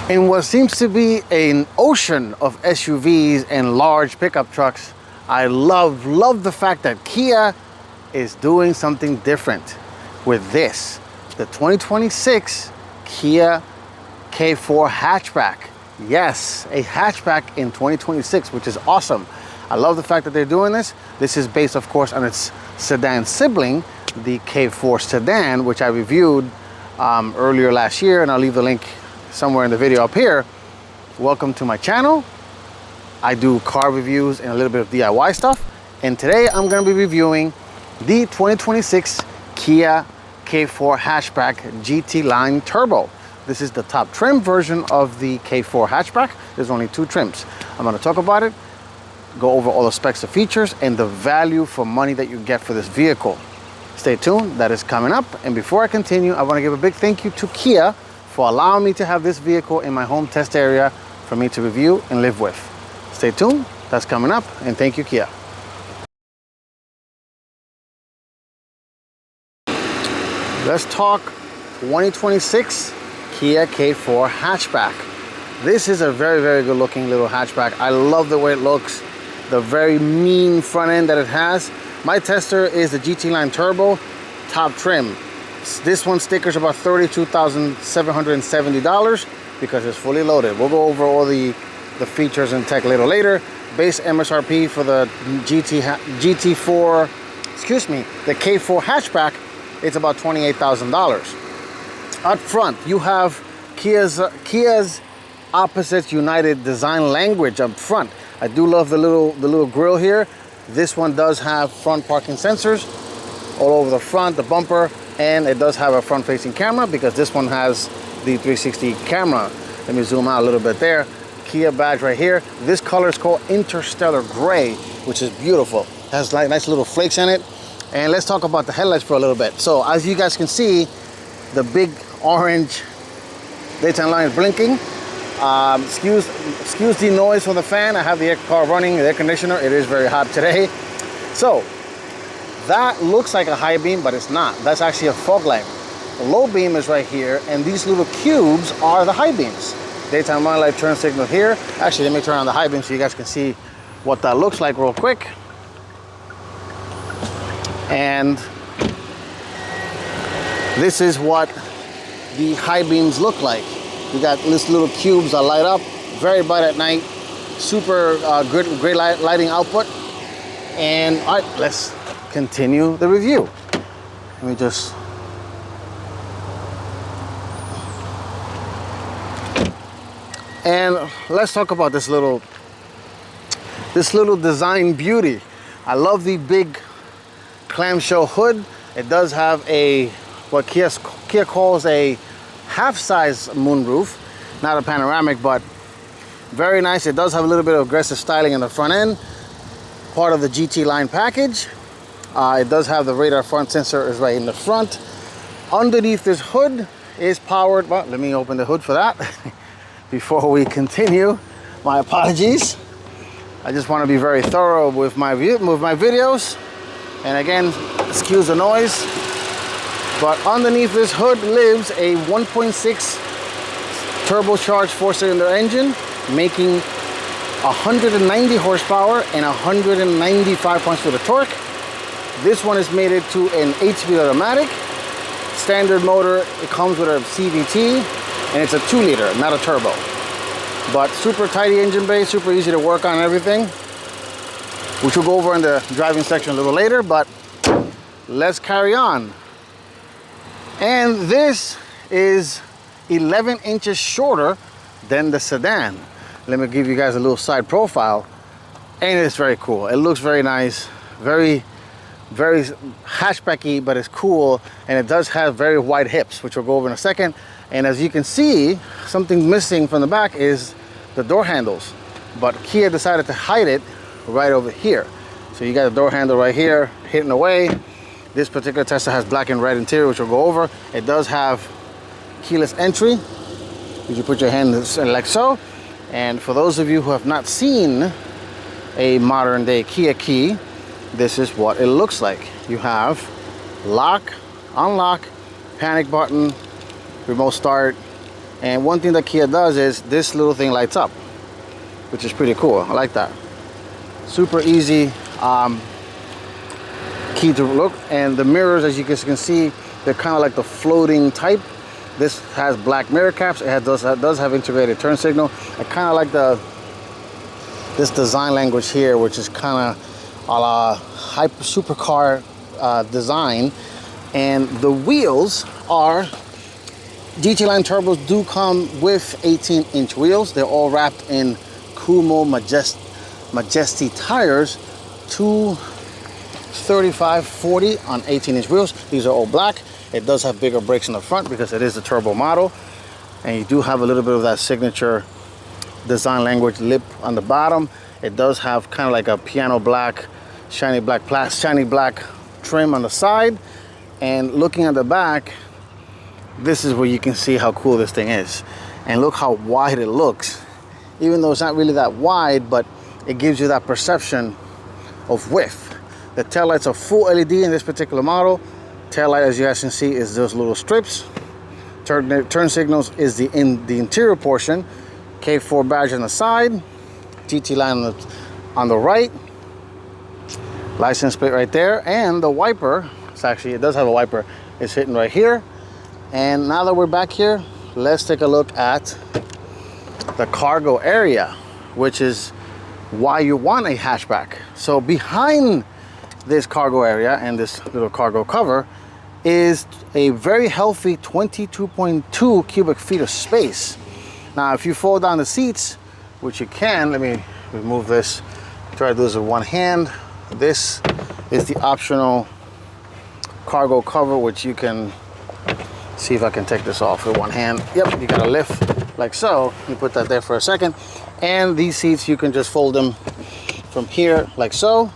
In what seems to be an ocean of SUVs and large pickup trucks, I love the fact that Kia is doing something different with this. The 2026 Kia K4 Hatchback. Yes, a hatchback in 2026, which is awesome. I love the fact that they're doing this. This is based, of course, on its sedan sibling, the K4 sedan, which I reviewed earlier last year, and I'll leave the link somewhere in the video up here. Welcome to my channel. I do car reviews and a little bit of DIY stuff, and today I'm going to be reviewing the 2026 Kia K4 Hatchback GT Line Turbo. This is the top trim version of the K4 Hatchback. There's only two trims. I'm going to talk about it, go over all the specs, the features, and the value for money that you get for this vehicle. Stay tuned, that is coming up. And before I continue, I want to give a big thank you to Kia for allowing me to have this vehicle in my home test area for me to review and live with. Stay tuned, that's coming up, and thank you, Kia. Let's talk 2026 Kia K4 Hatchback. This is a very good looking little hatchback. I love the way it looks, the very mean front end that it has. My tester is the GT Line Turbo top trim. This one stickers about $32,770 because it's fully loaded. We'll go over all the features and tech a little later. Base MSRP for the GT4, the K4 hatchback, it's about $28,000. Up front, you have Kia's opposites united design language up front. I do love the little grille here. This one does have front parking sensors all over the front, the bumper, and it does have a front-facing camera because this one has the 360 camera. Let me zoom out a little bit there. Kia badge right here. This color is called Interstellar Gray, which is beautiful. It has like nice little flakes in it. And let's talk about the headlights for a little bit. So as you guys can see, the big orange daytime line is blinking. Excuse the noise from the fan. I have the car running, the air conditioner. It is very hot today. So that looks like a high beam, but it's not. That's actually a fog light. The low beam is right here, and these little cubes are the high beams. Daytime running light turn signal here. Actually, let me turn on the high beam so you guys can see what that looks like real quick. And this is what the high beams look like. You got these little cubes that light up, very bright at night, super great lighting output. And all right, let's continue the review. Let me just... And let's talk about this little design beauty. I love the big clamshell hood. It does have a, what Kia calls a half-size moonroof, not a panoramic, but very nice. It does have a little bit of aggressive styling in the front end, part of the GT line package. It does have the radar front sensor is right in the front. Underneath this hood is powered, well, let me open the hood for that before we continue. My apologies. I just want to be very thorough with my videos. And again, excuse the noise. But underneath this hood lives a 1.6 turbocharged four-cylinder engine, making 190 horsepower and 195 pounds-feet of torque. This one is mated to an 8-speed automatic. Standard motor, it comes with a CVT, and it's a 2-liter, not a turbo. But super tidy engine bay, super easy to work on and everything, which we'll go over in the driving section a little later, but let's carry on. And this is 11 inches shorter than the sedan. Let me give you guys a little side profile, and it's very cool. It looks very nice, very hatchbacky, but it's cool, and it does have very wide hips, which we'll go over in a second. And as you can see, something missing from the back is the door handles, but Kia decided to hide it right over here. So you got a door handle right here hidden away. This particular Tesla has black and red interior, which we'll go over. It does have keyless entry. You put your hand like so. And for those of you who have not seen a modern day Kia key, this is what it looks like. You have lock, unlock, panic button, remote start, And one thing that Kia does is this little thing lights up, which is pretty cool. I like that. Super easy key to look. And the mirrors, as you guys can see, they're kind of like the floating type. This has black mirror caps. It does have integrated turn signal. I kind of like this design language here, which is kind of a la supercar design. And the wheels are GT line turbos do come with 18-inch wheels. They're all wrapped in Kumo Majesty tires, 235/40 on 18-inch wheels. These are all black. It does have bigger brakes in the front because it is the turbo model, and you do have a little bit of that signature design language lip on the bottom. It does have kind of like a piano black, shiny black trim on the side. And looking at the back, this is where you can see how cool this thing is. And look how wide it looks. Even though it's not really that wide, but it gives you that perception of width. The taillights are full LED in this particular model. Taillight, as you guys can see, is those little strips. Turn signals is in the interior portion. K4 badge on the side. GT line on the right. License plate right there. And the wiper, it does have a wiper, it's hitting right here. And now that we're back here, let's take a look at the cargo area, which is why you want a hatchback. So behind this cargo area and this little cargo cover is a very healthy 22.2 cubic feet of space. Now, if you fold down the seats, which you can, let me remove this, try to do this with one hand. This is the optional cargo cover, which you can see if I can take this off with one hand. Yep, you gotta lift like so. You put that there for a second. And these seats, you can just fold them from here like so.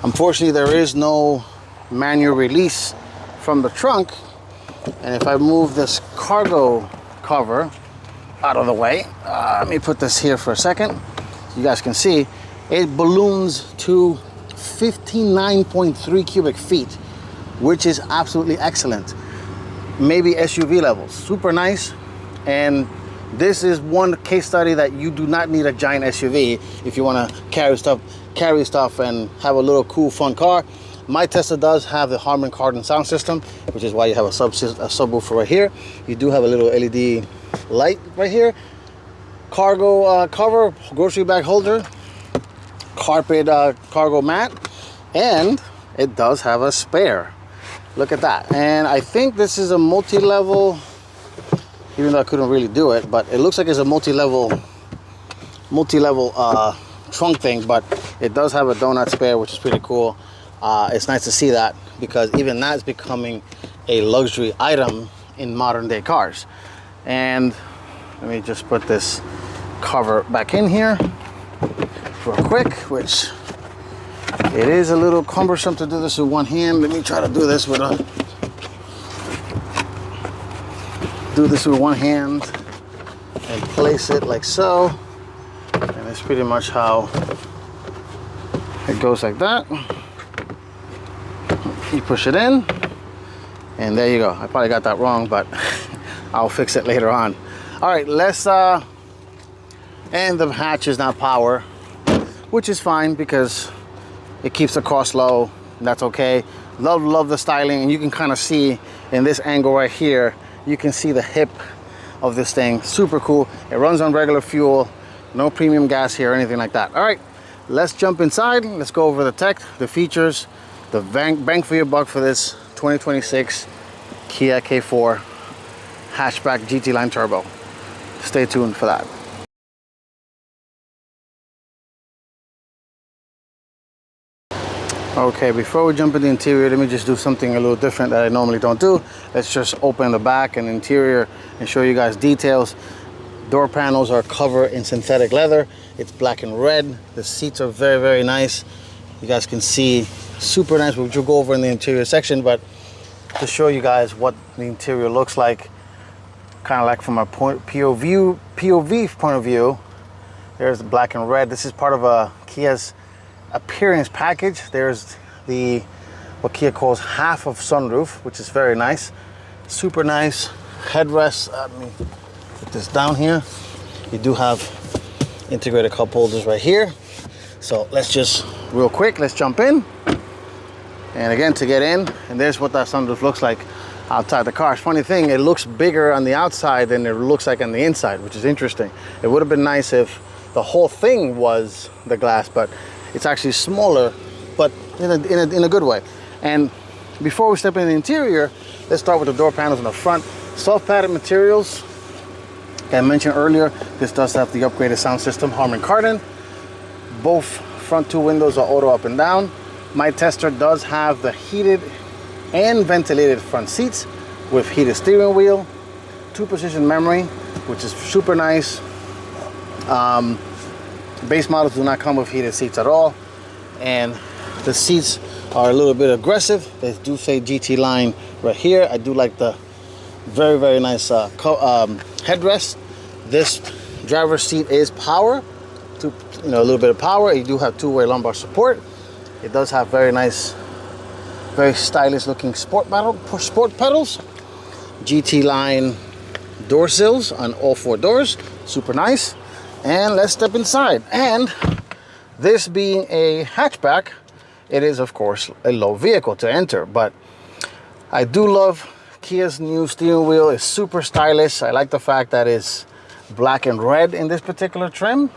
Unfortunately, there is no manual release from the trunk. And if I move this cargo cover out of the way, let me put this here for a second. You guys can see it balloons to 59.3 cubic feet, which is absolutely excellent. Maybe SUV levels, super nice. And this is one case study that you do not need a giant SUV if you want to carry stuff and have a little cool fun car. My Tesla does have the Harman Kardon sound system, which is why you have a subwoofer right here. You do have a little LED light right here. Cargo cover, grocery bag holder, carpet cargo mat, and it does have a spare. Look at that. And I think this is a multi-level, even though I couldn't really do it, but it looks like it's a multi-level trunk thing, but it does have a donut spare, which is pretty cool. It's nice to see that, because even that is becoming a luxury item in modern day cars. And let me just put this cover back in here real quick, which it is a little cumbersome to do this with one hand. Let me try to do this with one hand and place it like so. And it's pretty much how it goes, like that. You push it in, and there you go. I probably got that wrong, but I'll fix it later on. All right, let's and the hatch is not power, which is fine because it keeps the cost low. That's okay. Love the styling, and you can kind of see in this angle right here, you can see the hip of this thing. Super cool. It runs on regular fuel, no premium gas here or anything like that. All right, let's jump inside. Let's go over the tech, the features, the bang for your buck for this 2026 Kia K4 Hatchback GT Line Turbo. Stay tuned for that. Okay, before we jump in the interior, let me just do something a little different that I normally don't do. Let's just open the back and interior and show you guys details. Door panels are covered in synthetic leather. It's black and red. The seats are very, very nice. You guys can see, super nice, which we'll go over in the interior section, but to show you guys what the interior looks like, kind of like from a POV point of view. There's the black and red. This is part of a Kia's appearance package. There's what Kia calls half of sunroof, which is very nice, super nice. headrest. Let me put this down here. You do have integrated cup holders right here. So let's just, real quick, let's jump in. And again, to get in, and there's what that sunroof looks like outside the car. Funny thing, it looks bigger on the outside than it looks like on the inside, which is interesting. It would have been nice if the whole thing was the glass, but it's actually smaller, but in a good way. And before we step in the interior, let's start with the door panels in the front. Soft padded materials. Like I mentioned earlier, this does have the upgraded sound system, Harman Kardon. Both front two windows are auto up and down. My tester does have the heated and ventilated front seats with heated steering wheel, 2-position memory, which is super nice. Base models do not come with heated seats at all, and the seats are a little bit aggressive. They do say GT line right here. I do like the very nice headrest. This driver's seat is power, a little bit of power. You do have two-way lumbar support. It does have very nice, very stylish looking sport pedals. GT line door sills on all 4 doors, super nice. And let's step inside. And this being a hatchback, it is of course a low vehicle to enter, but I do love Kia's new steering wheel. It's super stylish. I like the fact that it's black and red in this particular trim.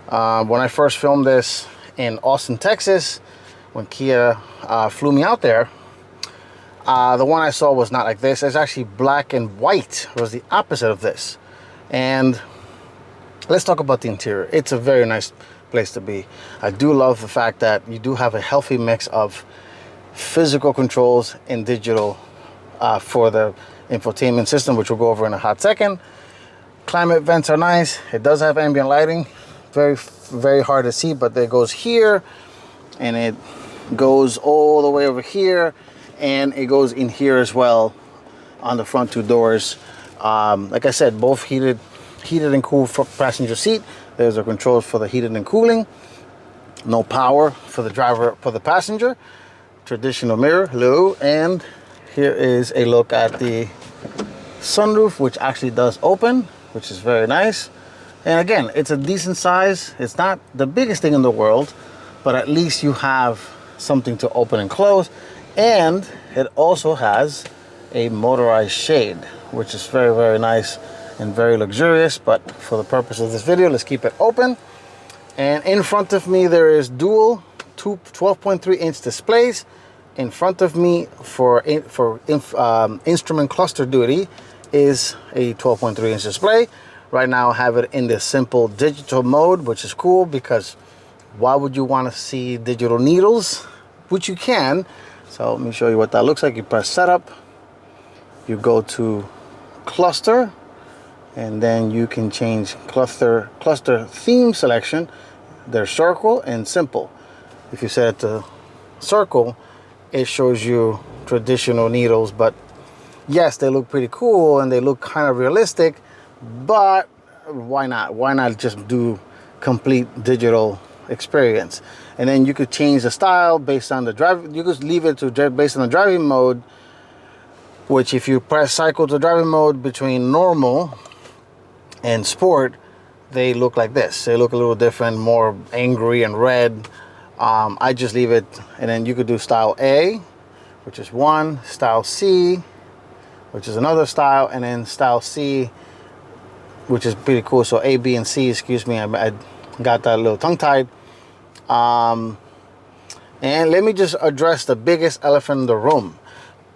When I first filmed this in Austin, Texas, when Kia flew me out there, the one I saw was not like this. It's actually black and white. It was the opposite of this. And let's talk about the interior. It's a very nice place to be. I do love the fact that you do have a healthy mix of physical controls and digital for the infotainment system, which we'll go over in a hot second. Climate vents are nice. It does have ambient lighting. Very hard to see, but it goes here, and it goes all the way over here, and it goes in here as well on the front 2 doors. Like I said, both heated and cooled passenger seat. There's a controls for the heated and cooling. No power for the driver, for the passenger. Traditional mirror, hello. And here is a look at the sunroof, which actually does open, which is very nice. And again, it's a decent size. It's not the biggest thing in the world, but at least you have something to open and close. And it also has a motorized shade, which is very nice and very luxurious. But for the purpose of this video, let's keep it open. And in front of me, there is dual 12.3-inch displays. In front of me for instrument cluster duty is a 12.3-inch display. Right now I have it in the simple digital mode, which is cool because why would you want to see digital needles? Which you can. So let me show you what that looks like. You press setup, you go to cluster, and then you can change cluster theme selection. There's circle and simple. If you set it to circle, it shows you traditional needles, but yes, they look pretty cool and they look kind of realistic. But why not? Why not just do complete digital experience? And then you could change the style based on the drive. You could leave it to based on the driving mode, which if you press cycle to driving mode between normal and sport, they look like this. They look a little different, more angry and red. I just leave it, and then you could do style A, which is one, style C, which is another style, and then style C, which is pretty cool. So A, B, and C, excuse me, I got that a little tongue-tied. And let me just address the biggest elephant in the room.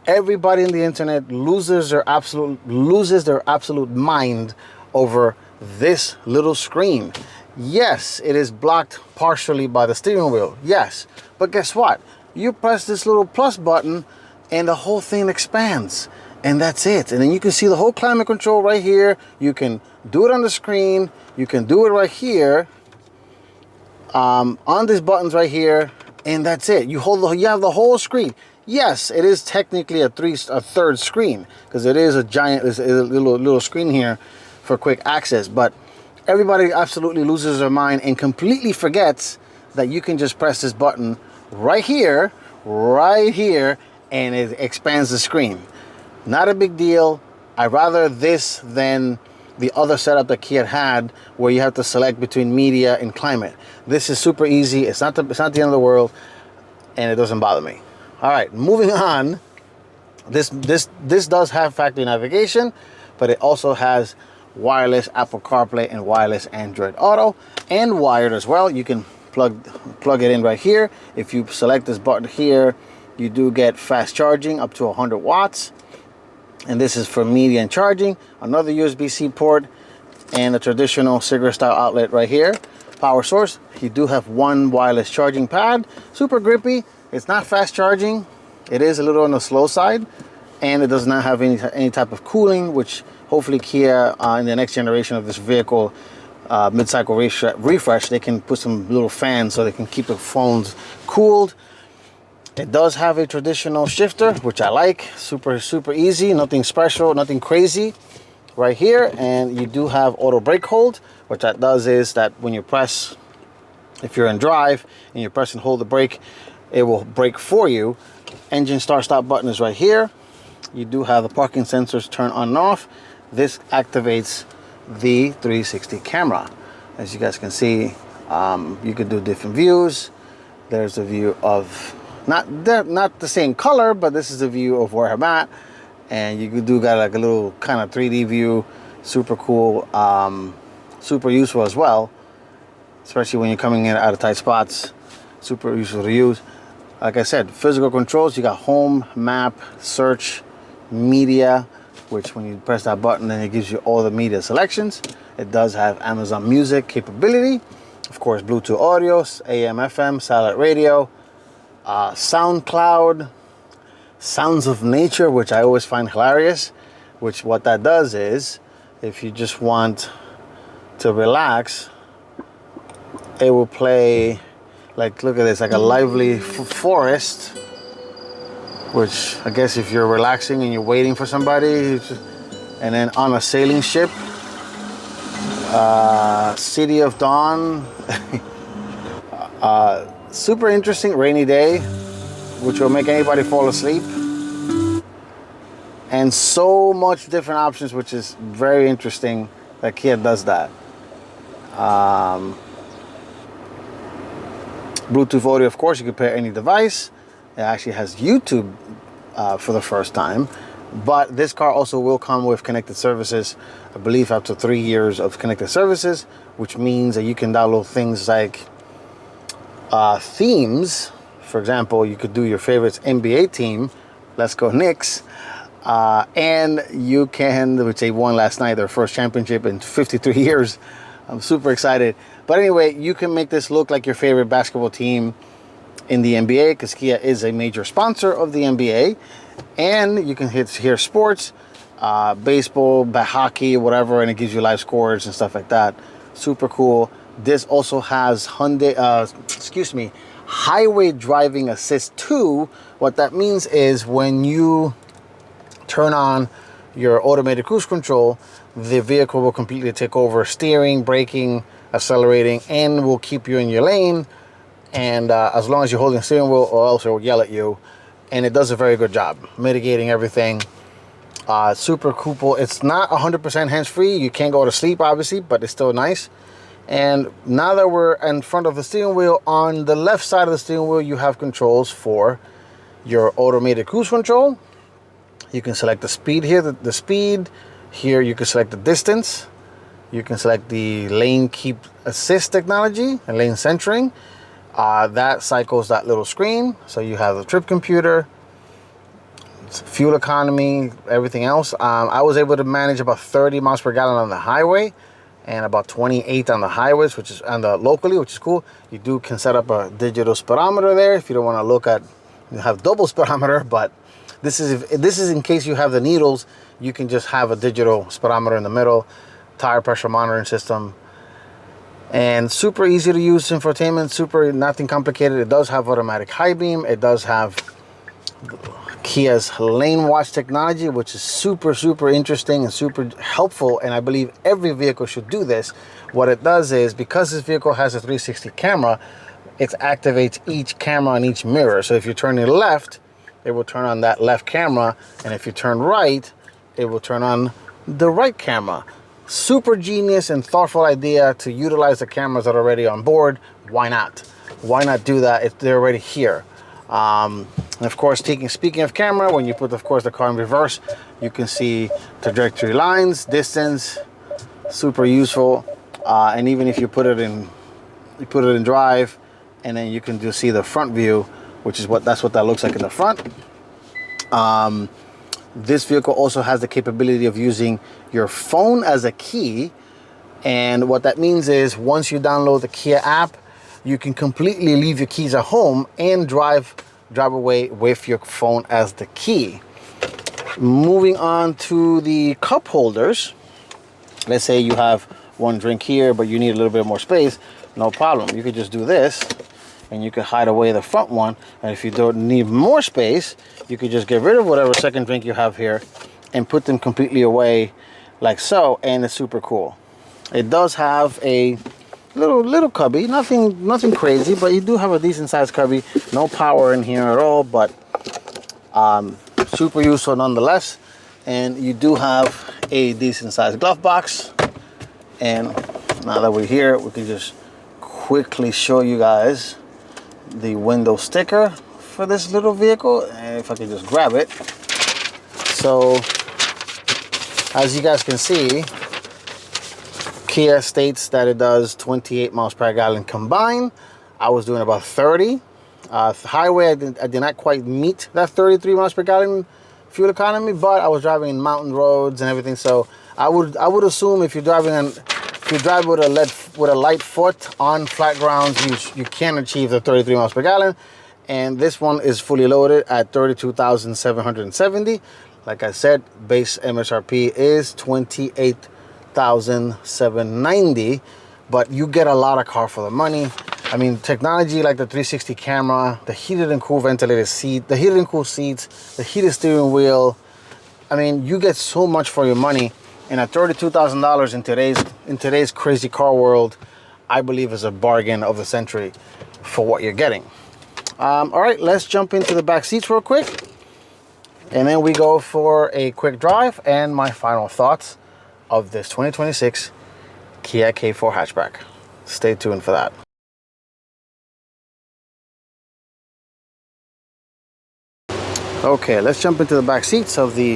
Everybody in the internet loses their absolute mind over this little screen. Yes, it is blocked partially by the steering wheel. Yes, but guess what? You press this little plus button and the whole thing expands. And that's it. And then you can see the whole climate control right here. You can do it on the screen. You can do it right here on these buttons right here. And that's it. You have the whole screen. Yes, it is technically a third screen because it is a giant, it's a little screen here for quick access. But everybody absolutely loses their mind and completely forgets that you can just press this button right here, and it expands the screen. Not a big deal. I rather this than the other setup that Kia had, where you have to select between media and climate. This is super easy. It's not the end of the world, and it doesn't bother me. All right, moving on. This does have factory navigation, but it also has wireless Apple CarPlay and wireless Android Auto, and wired as well. You can plug it in right here. If you select this button here, you do get fast charging up to 100 watts. And this is for media and charging. Another USB-C port and a traditional cigarette style outlet right here. Power source. You do have one wireless charging pad. Super grippy. It's not fast charging. It is a little on the slow side, and it does not have any type of cooling, which hopefully Kia in the next generation of this vehicle mid-cycle refresh, they can put some little fans so they can keep the phones cooled. It does have a traditional shifter, which I like. Super easy, nothing special, nothing crazy right here. And you do have auto brake hold, which that does is that when you press, if you're in drive and you press and hold the brake, it will brake for you. Engine start stop button is right here. You do have the parking sensors turn on and off. This activates the 360 camera. As you guys can see, you could do different views. There's a view of not the same color, but this is a view of where I'm at, and you do got like a little kind of 3D view. Super cool, super useful as well, especially when you're coming in out of tight spots. Super useful to use. Like I said, physical controls, you got home, map, search, media, which when you press that button, then it gives you all the media selections. It does have Amazon Music capability, of course, Bluetooth audio, AM, FM, satellite radio, SoundCloud, Sounds of Nature, which I always find hilarious. Which what that does is, if you just want to relax, it will play, like, look at this, like a lively forest, which I guess if you're relaxing and you're waiting for somebody, and then on a sailing ship, City of Dawn, super interesting, rainy day, which will make anybody fall asleep, and so much different options, which is very interesting that Kia does that. Bluetooth audio, of course, you can pair any device. It actually has YouTube for the first time, but this car also will come with connected services. I believe up to 3 years of connected services, which means that you can download things like themes. For example, you could do your favorite NBA team, let's go Knicks, and you can, which they won last night, their first championship in 53 years. I'm super excited. But anyway, you can make this look like your favorite basketball team in the NBA, because Kia is a major sponsor of the NBA. And you can hear sports, baseball, hockey, whatever, and it gives you live scores and stuff like that. Super cool. This also has Highway Driving Assist 2. What that means is when you turn on your automated cruise control, the vehicle will completely take over steering, braking, accelerating, and will keep you in your lane. And as long as you're holding the steering wheel, or else it will yell at you. And it does a very good job mitigating everything. Super cool. It's not 100% hands-free. You can't go to sleep, obviously, but it's still nice. And now that we're in front of the steering wheel, on the left side of the steering wheel, you have controls for your automated cruise control. You can select the speed here, the speed. Here you can select the distance. You can select the lane keep assist technology and lane centering. That cycles that little screen. So you have the trip computer, fuel economy, everything else. I was able to manage about 30 miles per gallon on the highway and about 28 on the highways, which is on the locally, which is cool. You can set up a digital speedometer there if you don't want to look at, you have double speedometer, but this is in case you have the needles. You can just have a digital speedometer in the middle, tire pressure monitoring system, and super easy to use infotainment, nothing complicated. It does have automatic high beam. It does have Kia's lane watch technology, which is super interesting and super helpful, and I believe every vehicle should do this. What it does is, because this vehicle has a 360 camera, it activates each camera on each mirror. So if you're turning left, it will turn on that left camera, and if you turn right, it will turn on the right camera. Super genius and thoughtful idea to utilize the cameras that are already on board. Why not? Why not do that if they're already here? And of course, speaking of camera, when you put, of course, the car in reverse, you can see trajectory lines, distance. Super useful. And even if you put it in drive, and then you can just see the front view, which is that's what that looks like in the front. This vehicle also has the capability of using your phone as a key. And what that means is once you download the Kia app, you can completely leave your keys at home and drive away with your phone as the key. Moving on to the cup holders. Let's say you have one drink here, but you need a little bit more space. No problem. You could just do this, and you could hide away the front one. And if you don't need more space, you could just get rid of whatever second drink you have here and put them completely away like so, and it's super cool. It does have a little cubby, nothing crazy, but you do have a decent sized cubby. No power in here at all, but super useful nonetheless. And you do have a decent sized glove box. And now that we're here, we can just quickly show you guys the window sticker for this little vehicle. And if I can just grab it. So as you guys can see, Kia states that it does 28 miles per gallon combined. I was doing about 30. Highway, I did not quite meet that 33 miles per gallon fuel economy, but I was driving in mountain roads and everything. So I would assume if you drive with a light foot on flat grounds, you can achieve the 33 miles per gallon. And this one is fully loaded at 32,770. Like I said, base MSRP is 28,790, but you get a lot of car for the money. I mean, technology like the 360 camera, the heated and cool ventilated seat, the heated and cool seats, the heated steering wheel. I mean, you get so much for your money. And at $32,000 in today's crazy car world, I believe is a bargain of the century for what you're getting. All right, let's jump into the back seats real quick. And then we go for a quick drive and my final thoughts of this 2026 Kia K4 Hatchback. Stay tuned for that. Okay, let's jump into the back seats of the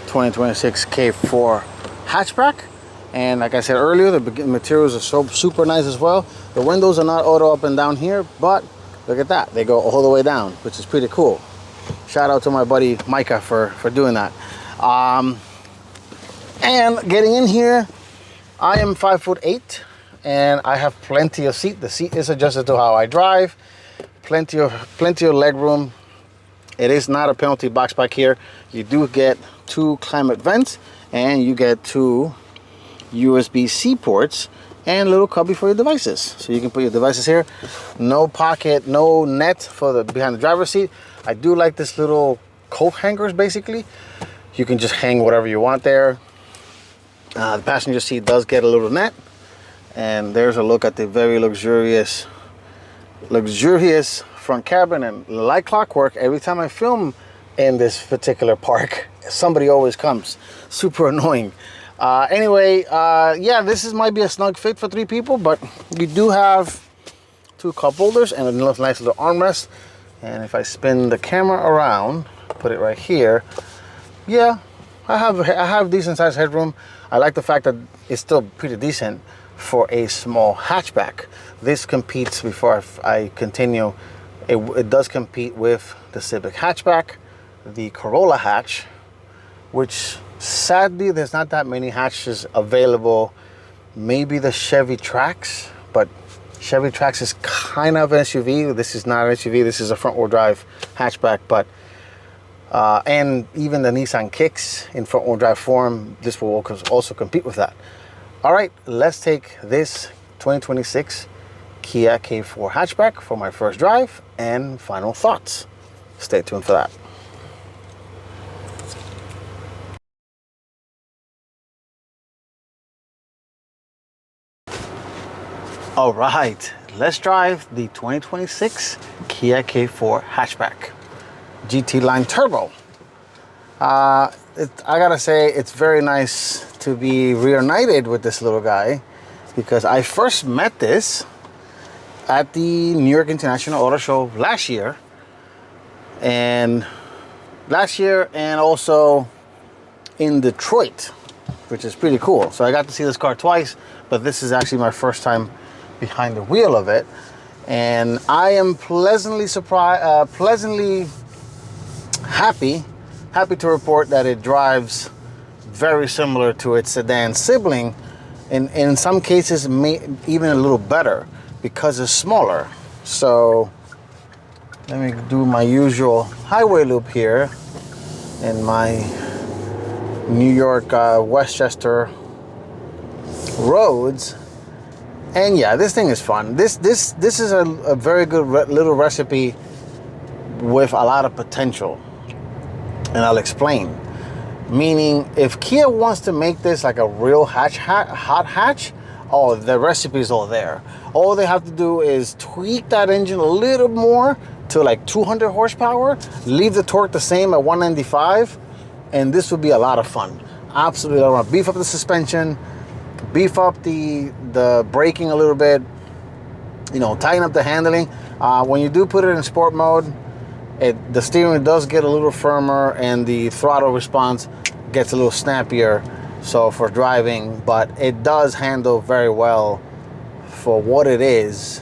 2026 K4 Hatchback. And like I said earlier, the materials are so super nice as well. The windows are not auto up and down here, but look at that. They go all the way down, which is pretty cool. Shout out to my buddy Micah for doing that. And getting in here, I am 5'8", and I have plenty of seat. The seat is adjusted to how I drive. Plenty of leg room. It is not a penalty box back here. You do get 2 climate vents, and you get 2 USB-C ports and a little cubby for your devices. So you can put your devices here. No pocket, no net for the behind the driver's seat. I do like this little coat hangers, basically. You can just hang whatever you want there. The passenger seat does get a little net. And there's a look at the very luxurious front cabin. And like clockwork, every time I film in this particular park, somebody always comes. Super annoying. Anyway, yeah, this might be a snug fit for 3 people, but you do have 2 cup holders and a nice little armrest. And if I spin the camera around, put it right here, yeah, I have decent sized headroom. I like the fact that it's still pretty decent for a small hatchback. This competes, before I continue, it does compete with the Civic hatchback, the Corolla hatch, which sadly there's not that many hatches available. Maybe the Chevy Trax, but Chevy Trax is kind of an SUV. This is not an SUV. This is a front-wheel drive hatchback, but and even the Nissan Kicks in front-wheel drive form, this will also compete with that. All right, let's take this 2026 Kia K4 Hatchback for my first drive and final thoughts. Stay tuned for that. All right, let's drive the 2026 Kia K4 Hatchback GT Line Turbo. I gotta say, it's very nice to be reunited with this little guy, because I first met this at the New York International Auto Show last year, and also in Detroit, which is pretty cool. So I got to see this car twice, but this is actually my first time behind the wheel of it, and I am pleasantly surprised, pleasantly happy to report that it drives very similar to its sedan sibling, and in some cases even a little better because it's smaller. So let me do my usual highway loop here in my New York Westchester roads. And yeah, this thing is fun. This is a very good little recipe with a lot of potential, and I'll explain. Meaning, if Kia wants to make this like a real hot hatch, oh, the recipe is all there. All they have to do is tweak that engine a little more to like 200 horsepower, leave the torque the same at 195, and this would be a lot of fun. Absolutely. I want to beef up the suspension, beef up the braking a little bit, you know, tighten up the handling. When you do put it in sport mode, the steering does get a little firmer, and the throttle response gets a little snappier, so for driving, but it does handle very well for what it is.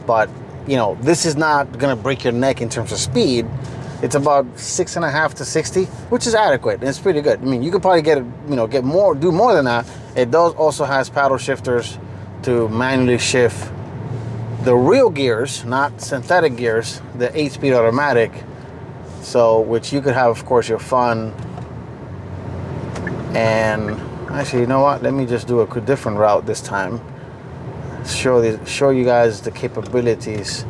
But you know, this is not gonna break your neck in terms of speed. It's about 6.5 to 60, which is adequate, and it's pretty good. I mean, you could probably get it, you know, do more than that. It does also has paddle shifters to manually shift the real gears, not synthetic gears, the 8-speed automatic. So, which you could have, of course, your fun. And actually, you know what? Let me just do a different route this time. Show you guys the capabilities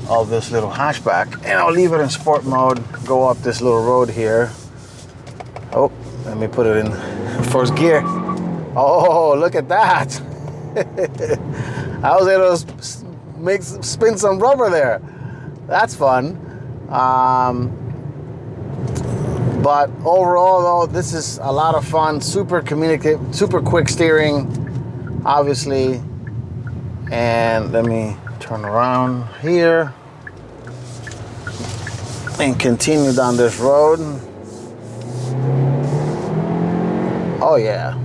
of this little hatchback. And I'll leave it in sport mode. Go up this little road here. Oh, let me put it in first gear. Oh, look at that. I was able to spin some rubber there. That's fun. But overall, though, this is a lot of fun. Super communicative, super quick steering, obviously. And let me turn around here and continue down this road. Oh yeah.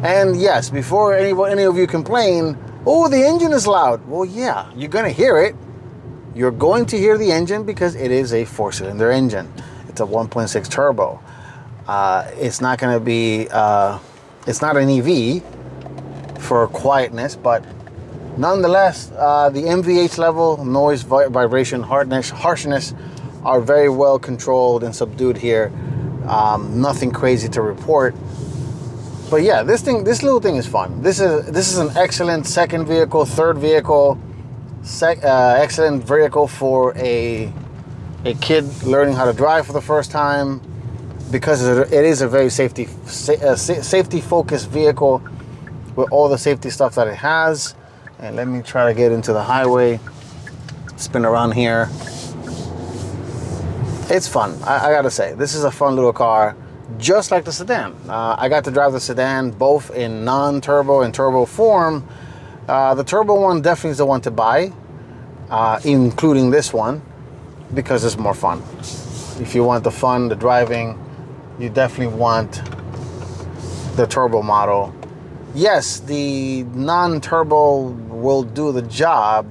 And yes, before any of you complain, oh, the engine is loud. Well, yeah, you're gonna hear it. You're going to hear the engine because it is a 4-cylinder engine. It's a 1.6 turbo. It's not gonna be, it's not an EV for quietness, but nonetheless, the MVH level, noise, vibration, harshness are very well controlled and subdued here. Nothing crazy to report. But yeah, this little thing is fun. This is an excellent second vehicle, third vehicle, excellent vehicle for a kid learning how to drive for the first time, because it is a very safety focused vehicle with all the safety stuff that it has. And let me try to get into the highway, spin around here. It's fun. I gotta say, this is a fun little car, just like the sedan. I got to drive the sedan both in non-turbo and turbo form. The turbo one definitely is the one to buy, including this one, because it's more fun. If you want the fun, the driving, you definitely want the turbo model. Yes, the non-turbo will do the job,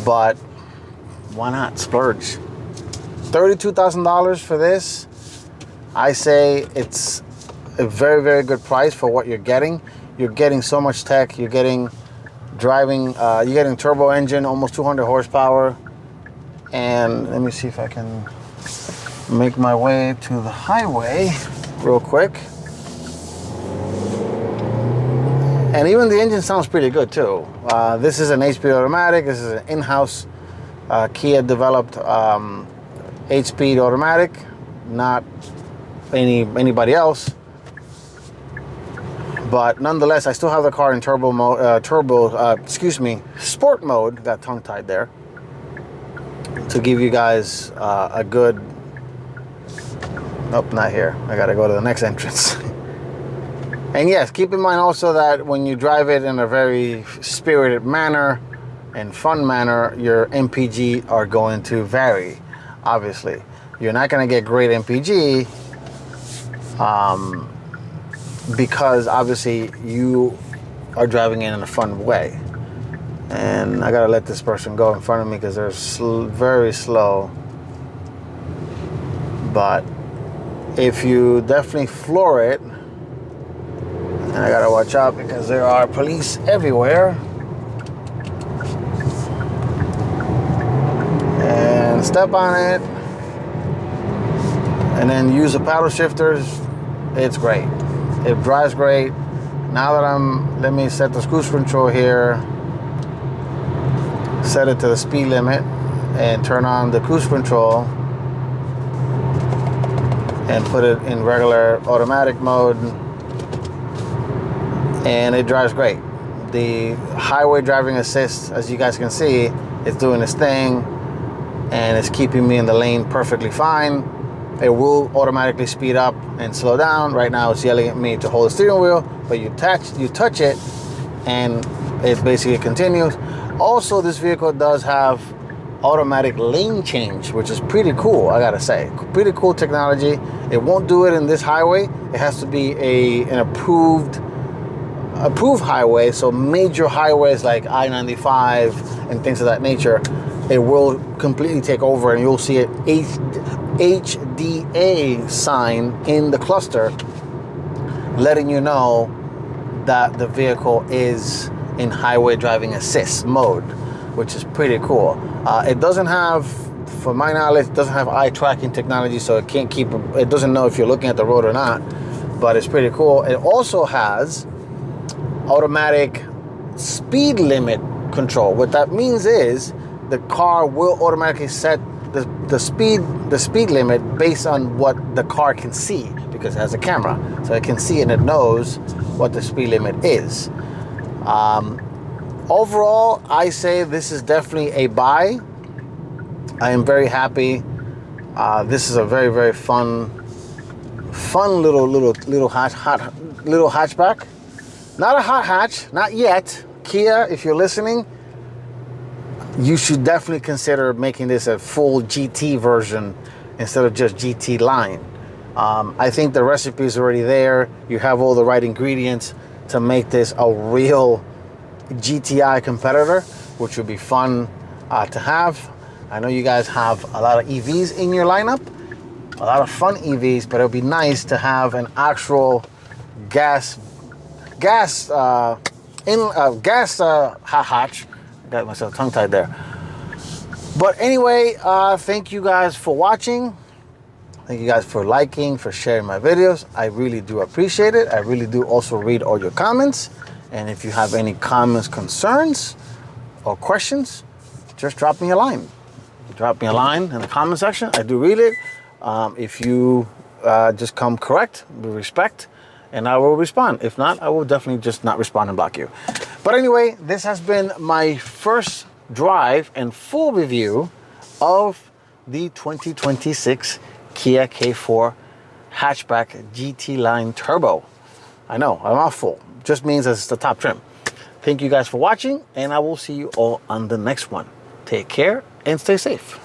but why not splurge? $32,000 for this. I say it's a very, very good price for what you're getting. You're getting so much tech. You're getting you're getting turbo engine, almost 200 horsepower. And let me see if I can make my way to the highway real quick. And even the engine sounds pretty good too. This is an 8-speed automatic. This is an in-house Kia developed 8-speed automatic, not anybody else. But nonetheless, I still have the car in sport mode. Got tongue-tied there. To give you guys a good Nope, not here. I gotta go to the next entrance. And yes, keep in mind also that when you drive it in a very spirited manner and fun manner, your MPG are going to vary, obviously. You're not gonna get great MPG because obviously you are driving it in a fun way. And I gotta let this person go in front of me because they're very slow. But if you definitely floor it, and I gotta watch out because there are police everywhere. And step on it, and then use the paddle shifters. It's great. It drives great. Now that let me set the cruise control here, set it to the speed limit, and turn on the cruise control, and put it in regular automatic mode, and it drives great. The highway driving assist, as you guys can see, is doing its thing, and it's keeping me in the lane perfectly fine. It will automatically speed up and slow down. Right now it's yelling at me to hold the steering wheel, but you touch it and it basically continues. Also, this vehicle does have automatic lane change, which is pretty cool, I gotta say. Pretty cool technology. It won't do it in this highway. It has to be an approved highway, so major highways like I-95 and things of that nature, it will completely take over, and you'll see an HDA sign in the cluster letting you know that the vehicle is in highway driving assist mode, which is pretty cool. It doesn't have, for my knowledge, it doesn't have eye tracking technology, so it doesn't know if you're looking at the road or not, but it's pretty cool. It also has automatic speed limit control. What that means is the car will automatically set the speed limit based on what the car can see, because it has a camera, so it can see and it knows what the speed limit is. Overall, I say this is definitely a buy. I am very happy. This is a very, very fun little hatchback. Not a hot hatch, not yet. Kia, if you're listening, you should definitely consider making this a full GT version instead of just GT line. I think the recipe is already there. You have all the right ingredients to make this a real GTI competitor, which would be fun to have. I know you guys have a lot of EVs in your lineup, a lot of fun EVs, but it would be nice to have an actual gas hot hatch. Got myself tongue tied there. But anyway, thank you guys for watching. Thank you guys for liking, for sharing my videos. I really do appreciate it. I really do also read all your comments. And if you have any comments, concerns, or questions, just drop me a line. Drop me a line in the comment section. I do read it. If you just come correct with respect, and I will respond. If not, I will definitely just not respond and block you. But anyway, this has been my first drive and full review of the 2026 Kia K4 Hatchback GT Line Turbo. I know, I'm not full. Just means it's the top trim. Thank you guys for watching, and I will see you all on the next one. Take care and stay safe.